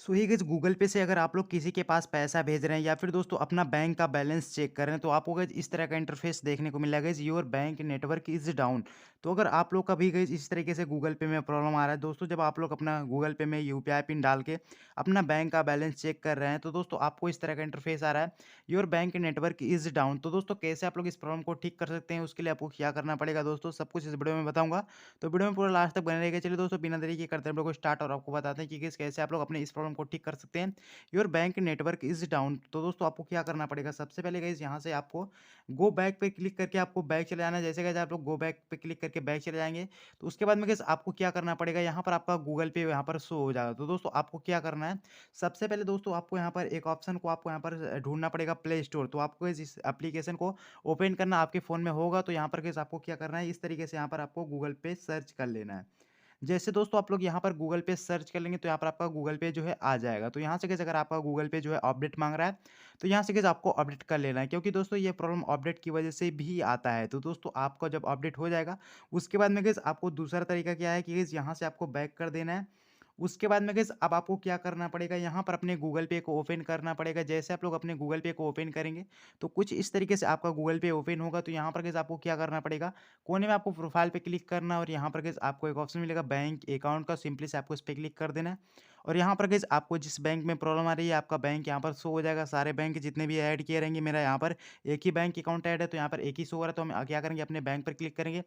सो ही guys Google पे से अगर आप लोग किसी के पास पैसा भेज रहे हैं या फिर दोस्तों अपना बैंक का बैलेंस चेक कर रहे हैं तो आपको गाइस इस तरह का इंटरफेस देखने को मिलेगा guys your bank network is down. तो अगर आप लोग का भी गाइस इस तरीके से गूगल पे में प्रॉब्लम आ रहा है दोस्तों, जब आप लोग अपना गूगल पे में यूपीआई पिन डाल के अपना बैंक का बैलेंस चेक कर रहे हैं तो दोस्तों आपको इस तरह का इंटरफेस आ रहा है, your bank network is down. तो दोस्तों कैसे आप लोग इस प्रॉब्लम को ठीक कर सकते हैं, उसके लिए आपको क्या करना पड़ेगा दोस्तों, सब कुछ इस वीडियो में बताऊंगा। तो वीडियो में पूरा लास्ट तक बने रहेगा। चलिए दोस्तों बिना देरी के करते हैं वीडियो को स्टार्ट और आपको बताते हैं कि कैसे आप लोग अपने इस प्रॉब्लम को ठीक कर सकते हैं। Your bank network is down. तो दोस्तों आपको क्या करना पड़ेगा, सबसे पहले गाइस यहाँ से आपको गो बैक पे क्लिक करके आपको बैक चले जाना है। जैसे गाइस आप लोग गो बैक पे क्लिक करके बैक चले जाएंगे तो उसके बाद में गाइस आपको क्या करना पड़ेगा, यहाँ पर आपका गूगल पे यहाँ पर शो हो जाएगा। तो दोस्तों आपको क्या करना है, सबसे पहले दोस्तों आपको यहाँ पर एक ऑप्शन को आपको यहाँ पर ढूंढना पड़ेगा, प्ले स्टोर। तो आपको इस एप्लीकेशन को ओपन करना आपके फ़ोन में होगा। तो यहाँ पर गाइस आपको क्या करना है, इस तरीके से यहाँ पर आपको गूगल पे सर्च कर लेना है। जैसे दोस्तों आप लोग यहाँ पर गूगल पे सर्च कर लेंगे तो यहाँ पर आपका गूगल पे जो है आ जाएगा। तो यहाँ से गाइस अगर आपका गूगल पे जो है अपडेट माँग रहा है, तो यहाँ से गाइस आपको अपडेट कर लेना है, क्योंकि दोस्तों ये प्रॉब्लम अपडेट की वजह से भी आता है। तो दोस्तों आपका जब अपडेट हो जाएगा, उसके बाद में गाइस आपको दूसरा तरीका क्या है कि गाइस यहाँ से आपको बैक कर देना है। उसके बाद में गाइस अब आपको क्या करना पड़ेगा, यहाँ पर अपने गूगल पे को ओपन करना पड़ेगा। जैसे आप लोग अपने गूगल पे को ओपन करेंगे, तो कुछ इस तरीके से आपका गूगल पे ओपन होगा। तो यहाँ पर गाइस आपको क्या करना पड़ेगा, कोने में आपको प्रोफाइल पे क्लिक करना है और यहाँ पर गाइस आपको एक ऑप्शन मिलेगा बैंक अकाउंट का, सिंपली से आपको इस पे क्लिक कर देना है। और यहाँ पर गाइस आपको जिस बैंक में प्रॉब्लम आ रही है, आपका बैंक यहाँ पर शो हो जाएगा। सारे बैंक जितने भी ऐड किए रहेंगे, मेरा यहाँ पर एक ही बैंक अकाउंट ऐड है तो यहाँ पर एक ही शो हो रहा है। तो हम क्या करेंगे, अपने बैंक पर क्लिक करेंगे।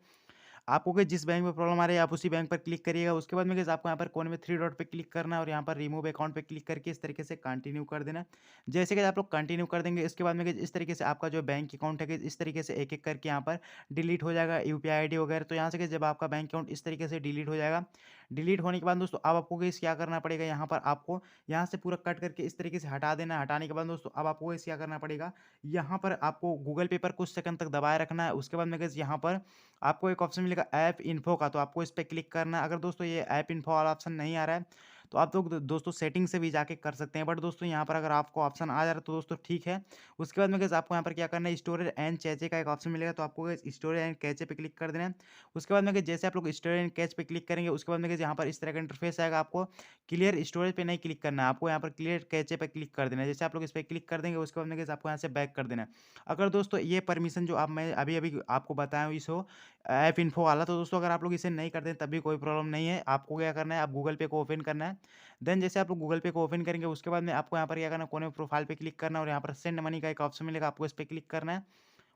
आपको गाइस जिस बैंक में प्रॉब्लम आ रही है आप उसी बैंक पर क्लिक करिएगा। उसके बाद में गाइस आपको यहाँ पर कोने में थ्री डॉट पे क्लिक करना है और यहाँ पर रिमूव अकाउंट पे क्लिक करके इस तरीके से कंटिन्यू कर देना है। जैसे कि आप लोग कंटिन्यू कर देंगे, इसके बाद में गाइस इस तरीके से आपका जो बैंक अकाउंट है गाइस इस तरीके से एक-एक करके यहाँ पर डिलीट हो जाएगा, यूपीआई आईडी वगैरह। तो यहाँ से गाइस जब आपका बैंक अकाउंट इस तरीके से डिलीट हो जाएगा, डिलीट होने के बाद दोस्तों अब आपको गाइस क्या करना पड़ेगा, यहाँ पर आपको यहाँ से पूरा कट करके इस तरीके से हटा देना है। हटाने के बाद दोस्तों अब आपको गाइस क्या करना पड़ेगा, यहाँ पर आपको गूगल पे पर कुछ सेकंड तक दबाए रखना है। उसके बाद में गाइस यहाँ पर आपको एक ऑप्शन मिलेगा ऐप इन्फो का, तो आपको इस पे क्लिक करना है। अगर दोस्तों ये ऐप इन्फो वाला ऑप्शन नहीं आ रहा है, तो आप लोग दोस्तों सेटिंग से भी जाके कर सकते हैं। बट दोस्तों यहाँ पर अगर आपको ऑप्शन आ जा रहा है तो दोस्तों ठीक है। उसके बाद में गाइस आपको यहाँ पर क्या करना है, स्टोरेज एंड कैचे का एक ऑप्शन मिलेगा, तो आपको गाइस स्टोरेज एंड कैचे पे क्लिक कर देना है। उसके बाद में गाइस जैसे आप लोग स्टोरेज एंड कैच पे क्लिक करेंगे, उसके बाद में गाइस यहाँ पर इस तरह का इंटरफेस आएगा। आपको क्लियर स्टोरेज पे नहीं क्लिक करना है, आपको यहाँ पर क्लियर कैचे पे क्लिक कर देना है। जैसे आप लोग इस पे क्लिक कर देंगे, उसके बाद में गाइस आपको यहाँ से बैक कर देना है। अगर दोस्तों ये परमिशन जो अब मैं अभी-अभी आपको बताया हूँ इस ऐप इन्फो वाला, तो दोस्तों अगर आप लोग इसे नहीं करते हैं तब भी कोई प्रॉब्लम नहीं है। आपको क्या करना है, आप गूगल पे को ओपन करना है। देन जैसे आप लोग गूगल पे को ओपन करेंगे, उसके बाद में आपको यहाँ पर क्या करना है, कोने में प्रोफाइल पे क्लिक करना है और यहाँ पर सेंड मनी का एक ऑप्शन मिलेगा, आपको इस पे क्लिक करना है।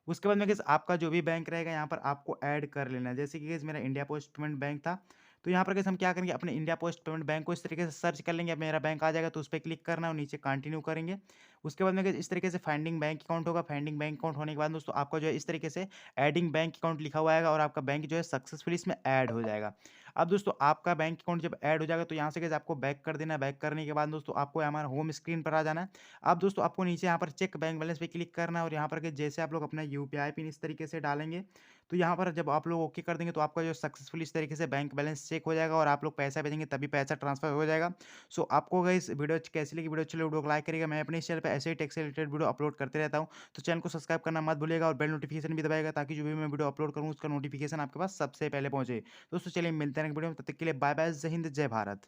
उसके बाद में गाइस आपका जो भी बैंक रहेगा यहाँ पर आपको ऐड कर लेना है। जैसे कि गाइस मेरा इंडिया पोस्ट पेमेंट बैंक था, तो यहाँ पर गाइस हम क्या करेंगे, अपने इंडिया पोस्ट पेमेंट बैंक को इस तरीके से सर्च कर लेंगे। अब मेरा बैंक आ जाएगा तो उस पे क्लिक करना है और नीचे कंटिन्यू करेंगे। उसके बाद में गाइस इस तरीके से फाइंडिंग बैंक अकाउंट होगा। फाइंडिंग बैंक अकाउंट होने के बाद दोस्तों आपका जो है इस तरीके से एडिंग बैंक अकाउंट लिखा हुआ आएगा और आपका बैंक जो है सक्सेसफुली इसमें ऐड हो जाएगा। अब दोस्तों आपका बैंक अकाउंट जब ऐड हो जाएगा तो यहाँ से गाइस आपको बैक कर देना है। बैक करने के बाद दोस्तों आपको हमारा होम स्क्रीन पर आ जाना है। अब दोस्तों आपको नीचे यहाँ पर चेक बैंक बैलेंस पे क्लिक करना है और यहाँ पर के जैसे आप लोग अपना यूपीआई पिन इस तरीके से डालेंगे, तो यहाँ पर जब आप लोग ओके कर देंगे तो आपका जो सक्सेसफुल इस तरीके से बैंक बैलेंस चेक हो जाएगा और आप लोग पैसा भेजेंगे तभी पैसा ट्रांसफर हो जाएगा। सो आपको गाइस वीडियो कैसी लगी, वीडियो अच्छी लगी वीडियो को लाइक करिएगा। मैं अपने इस चैनल पे ऐसे ही टेक से रिलेटेड वीडियो अपलोड करते रहता हूँ, तो चैनल को सब्सक्राइब करना मत भूलिएगा और बेल नोटिफिकेशन भी दबाएगा ताकि जो भी मैं वीडियो अपलोड करूँ उसका नोटिफिकेशन आपके पास सबसे पहले पहुंचे। दोस्तों चलिए मिलते हैं एक वीडियो में, तब तक के लिए बाय बाय, जय हिंद, जय भारत।